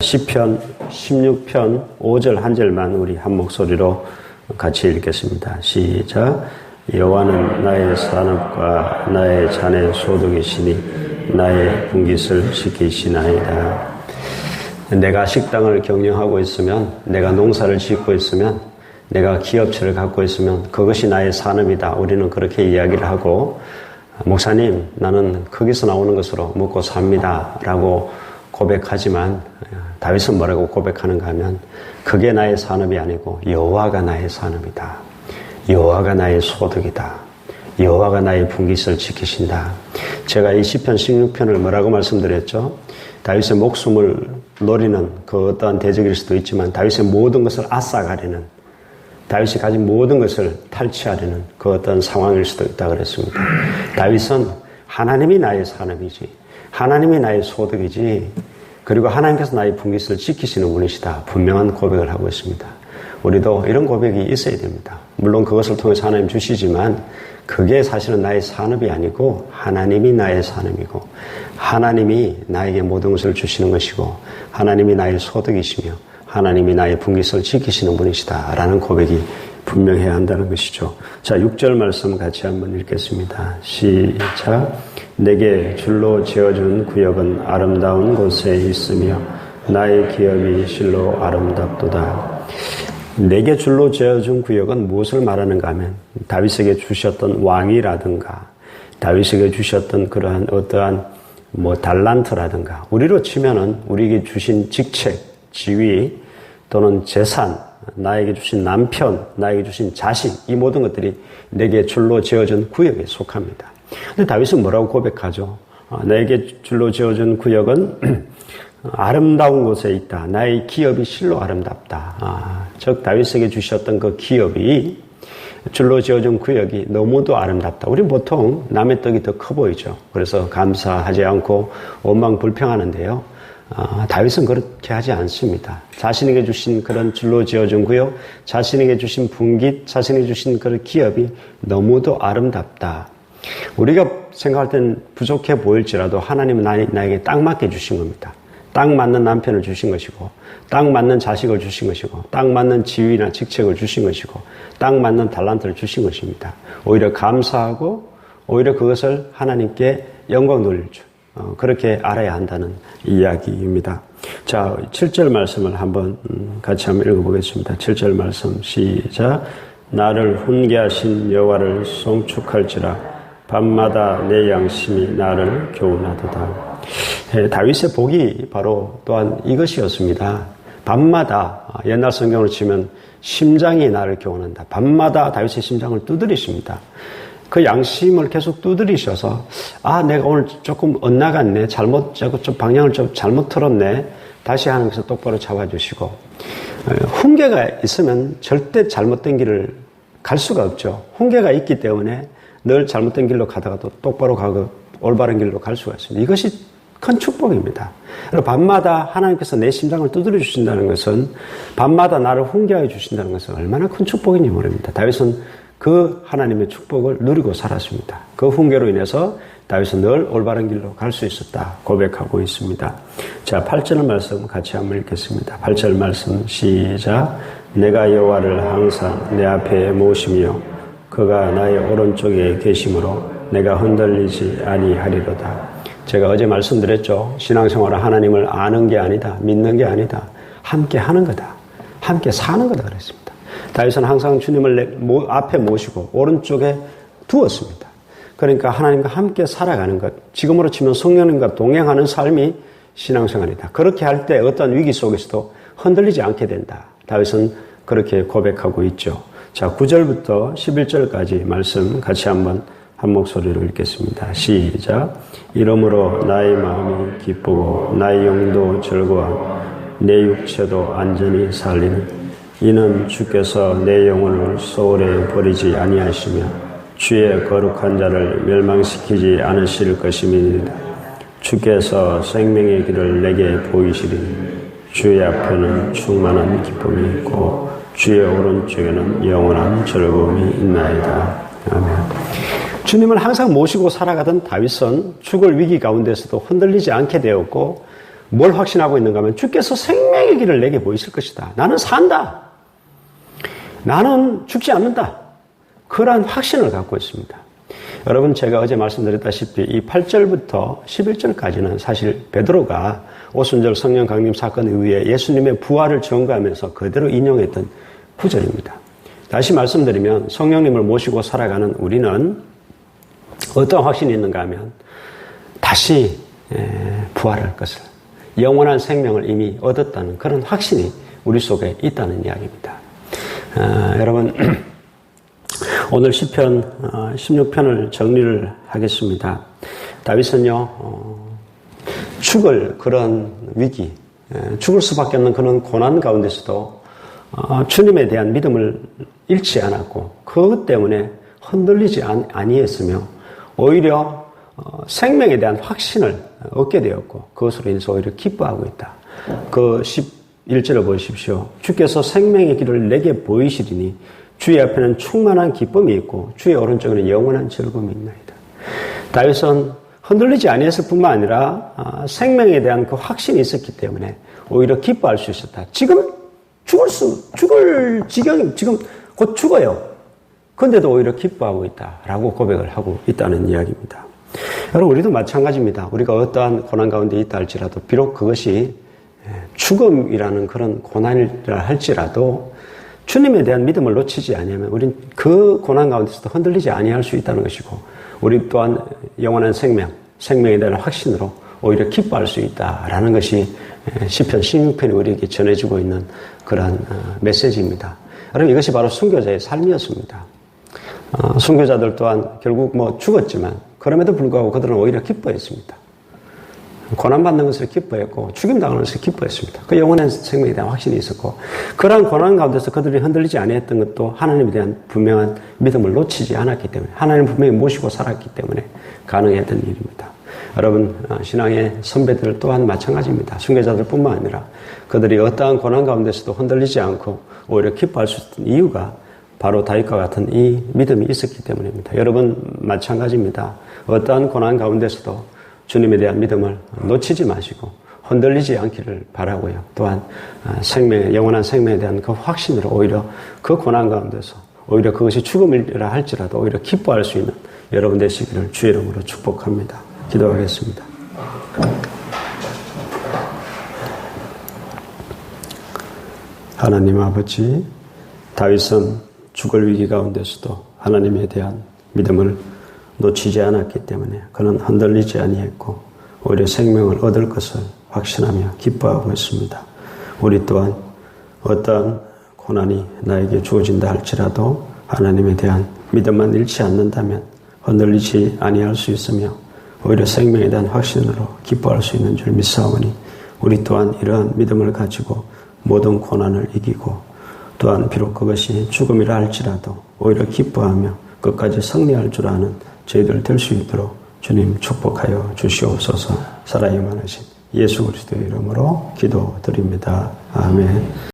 시편 16편 5절 한 절만 우리 한 목소리로 같이 읽겠습니다. 시작. 여호와는 나의 산업과 나의 잔의 소득이시니 나의 분깃을 지키시나이다. 내가 식당을 경영하고 있으면, 내가 농사를 짓고 있으면, 내가 기업체를 갖고 있으면 그것이 나의 산업이다. 우리는 그렇게 이야기를 하고, 목사님, 나는 거기서 나오는 것으로 먹고 삽니다. 라고 고백하지만 다윗은 뭐라고 고백하는가 하면 그게 나의 산업이 아니고 여호와가 나의 산업이다. 여호와가 나의 소득이다. 여호와가 나의 분깃을 지키신다. 제가 이 시편 16편을 뭐라고 말씀드렸죠? 다윗의 목숨을 노리는 그 어떠한 대적일 수도 있지만 다윗의 모든 것을 앗아가려는, 다윗이 가진 모든 것을 탈취하려는 그 어떤 상황일 수도 있다 그랬습니다. 다윗은 하나님이 나의 산업이지, 하나님이 나의 소득이지, 그리고 하나님께서 나의 분깃을 지키시는 분이시다. 분명한 고백을 하고 있습니다. 우리도 이런 고백이 있어야 됩니다. 물론 그것을 통해서 하나님 주시지만 그게 사실은 나의 산업이 아니고 하나님이 나의 산업이고 하나님이 나에게 모든 것을 주시는 것이고 하나님이 나의 소득이시며 하나님이 나의 분깃을 지키시는 분이시다 라는 고백이 분명해야 한다는 것이죠. 자, 6절 말씀 같이 한번 읽겠습니다. 시작. 내게 줄로 지어준 구역은 아름다운 곳에 있으며 나의 기업이 실로 아름답도다. 내게 줄로 지어준 구역은 무엇을 말하는가 하면 다윗에게 주셨던 왕이라든가 다윗에게 주셨던 그러한 어떠한 달란트라든가 우리로 치면은 우리에게 주신 직책, 지위 또는 재산, 나에게 주신 남편, 나에게 주신 자식, 이 모든 것들이 내게 줄로 지어준 구역에 속합니다. 근데 다윗은 뭐라고 고백하죠? 내게 줄로 지어준 구역은 아름다운 곳에 있다. 나의 기업이 실로 아름답다. 즉 다윗에게 주셨던 그 기업이 줄로 지어준 구역이 너무도 아름답다. 우리 보통 남의 떡이 더 커 보이죠. 그래서 감사하지 않고 원망 불평하는데요. 다윗은 그렇게 하지 않습니다. 자신에게 주신 그런 줄로 지어준 구역, 자신에게 주신 분깃, 자신에게 주신 그런 기업이 너무도 아름답다. 우리가 생각할 땐 부족해 보일지라도 하나님은 나에게 딱 맞게 주신 겁니다. 딱 맞는 남편을 주신 것이고, 딱 맞는 자식을 주신 것이고, 딱 맞는 지위나 직책을 주신 것이고, 딱 맞는 달란트를 주신 것입니다. 오히려 감사하고, 오히려 그것을 하나님께 영광 돌릴 줄. 그렇게 알아야 한다는 이야기입니다. 자, 7절 말씀을 같이 한번 읽어보겠습니다. 7절 말씀 시작. 나를 훈계하신 여호와를 송축할지라 밤마다 내 양심이 나를 교훈하도다. 다윗의 복이 바로 또한 이것이었습니다. 밤마다, 옛날 성경으로 치면 심장이 나를 교훈한다. 밤마다 다윗의 심장을 두드리십니다. 그 양심을 계속 두드리셔서 내가 오늘 조금 엇나갔네, 방향을 좀 잘못 틀었네, 다시 하나님께서 똑바로 잡아주시고, 훈계가 있으면 절대 잘못된 길을 갈 수가 없죠. 훈계가 있기 때문에 늘 잘못된 길로 가다가도 똑바로 가고 올바른 길로 갈 수가 있습니다. 이것이 큰 축복입니다. 밤마다 하나님께서 내 심장을 두드려 주신다는 것은, 밤마다 나를 훈계하여 주신다는 것은 얼마나 큰 축복인지 모릅니다. 다윗은 그 하나님의 축복을 누리고 살았습니다. 그 훈계로 인해서 다윗은 늘 올바른 길로 갈 수 있었다 고백하고 있습니다. 자, 8절 말씀 같이 한번 읽겠습니다. 8절 말씀 시작. 내가 여호와를 항상 내 앞에 모시며 그가 나의 오른쪽에 계심으로 내가 흔들리지 아니하리로다. 제가 어제 말씀드렸죠. 신앙생활은 하나님을 아는 게 아니다, 믿는 게 아니다, 함께 하는 거다, 함께 사는 거다 그랬습니다. 다윗은 항상 주님을 앞에 모시고 오른쪽에 두었습니다. 그러니까 하나님과 함께 살아가는 것, 지금으로 치면 성령님과 동행하는 삶이 신앙생활이다. 그렇게 할 때 어떤 위기 속에서도 흔들리지 않게 된다. 다윗은 그렇게 고백하고 있죠. 자, 9절부터 11절까지 말씀 같이 한 목소리로 읽겠습니다. 시작. 이러므로 나의 마음이 기쁘고 나의 영도 즐거워 내 육체도 안전히 살리는 이는 주께서 내 영혼을 소홀히 버리지 아니하시며 주의 거룩한 자를 멸망시키지 않으실 것임이니이다. 주께서 생명의 길을 내게 보이시리니 주의 앞에는 충만한 기쁨이 있고 주의 오른쪽에는 영원한 즐거움이 있나이다. 아멘. 주님을 항상 모시고 살아가던 다윗은 죽을 위기 가운데서도 흔들리지 않게 되었고 뭘 확신하고 있는가 하면 주께서 생명의 길을 내게 보이실 것이다. 나는 산다. 나는 죽지 않는다. 그러한 확신을 갖고 있습니다. 여러분, 제가 어제 말씀드렸다시피 이 8절부터 11절까지는 사실 베드로가 오순절 성령 강림 사건 이후에 예수님의 부활을 증거하면서 그대로 인용했던 구절입니다. 다시 말씀드리면 성령님을 모시고 살아가는 우리는 어떤 확신이 있는가 하면 다시 부활할 것을, 영원한 생명을 이미 얻었다는 그런 확신이 우리 속에 있다는 이야기입니다. 여러분, 오늘 시편 16편을 정리를 하겠습니다. 다윗은요, 죽을 그런 위기, 죽을 수밖에 없는 그런 고난 가운데서도 주님에 대한 믿음을 잃지 않았고 그것 때문에 흔들리지 아니했으며 오히려 생명에 대한 확신을 얻게 되었고 그것으로 인해서 오히려 기뻐하고 있다. 그 11절을 보십시오. 주께서 생명의 길을 내게 보이시리니 주의 앞에는 충만한 기쁨이 있고 주의 오른쪽에는 영원한 즐거움이 있나이다. 다윗은 흔들리지 아니했을 뿐만 아니라 생명에 대한 그 확신이 있었기 때문에 오히려 기뻐할 수 있었다. 지금 죽을 지경이 지금 곧 죽어요. 그런데도 오히려 기뻐하고 있다라고 고백을 하고 있다는 이야기입니다. 여러분, 우리도 마찬가지입니다. 우리가 어떠한 고난 가운데 있다 할지라도 비록 그것이 죽음이라는 그런 고난이라 할지라도 주님에 대한 믿음을 놓치지 아니하면 우린 그 고난 가운데서도 흔들리지 아니할 수 있다는 것이고 우리 또한 영원한 생명에 대한 확신으로 오히려 기뻐할 수 있다라는 것이 시편 16편이 우리에게 전해주고 있는 그러한 메시지입니다. 여러분, 이것이 바로 순교자의 삶이었습니다. 순교자들 또한 결국 죽었지만 그럼에도 불구하고 그들은 오히려 기뻐했습니다. 고난받는 것을 기뻐했고 죽임당하는 것을 기뻐했습니다. 그 영원한 생명에 대한 확신이 있었고 그러한 고난 가운데서 그들이 흔들리지 아니했던 것도 하나님에 대한 분명한 믿음을 놓치지 않았기 때문에 하나님 분명히 모시고 살았기 때문에 가능했던 일입니다. 여러분, 신앙의 선배들 또한 마찬가지입니다. 순교자들뿐만 아니라 그들이 어떠한 고난 가운데서도 흔들리지 않고 오히려 기뻐할 수 있는 이유가 바로 다윗과 같은 이 믿음이 있었기 때문입니다. 여러분, 마찬가지입니다. 어떠한 고난 가운데서도 주님에 대한 믿음을 놓치지 마시고 흔들리지 않기를 바라고요. 또한 영원한 생명에 대한 그 확신으로 오히려 그 고난 가운데서 오히려 그것이 죽음이라 할지라도 오히려 기뻐할 수 있는 여러분 되시기를 주의 이름으로 축복합니다. 기도하겠습니다. 하나님 아버지, 다윗은 죽을 위기 가운데서도 하나님에 대한 믿음을 놓치지 않았기 때문에 그는 흔들리지 아니했고 오히려 생명을 얻을 것을 확신하며 기뻐하고 있습니다. 우리 또한 어떠한 고난이 나에게 주어진다 할지라도 하나님에 대한 믿음만 잃지 않는다면 흔들리지 아니할 수 있으며 오히려 생명에 대한 확신으로 기뻐할 수 있는 줄 믿사오니 우리 또한 이러한 믿음을 가지고 모든 고난을 이기고 또한 비록 그것이 죽음이라 할지라도 오히려 기뻐하며 끝까지 승리할 줄 아는 저희들 될 수 있도록 주님 축복하여 주시옵소서. 살아있는 하신 예수 그리스도의 이름으로 기도드립니다. 아멘.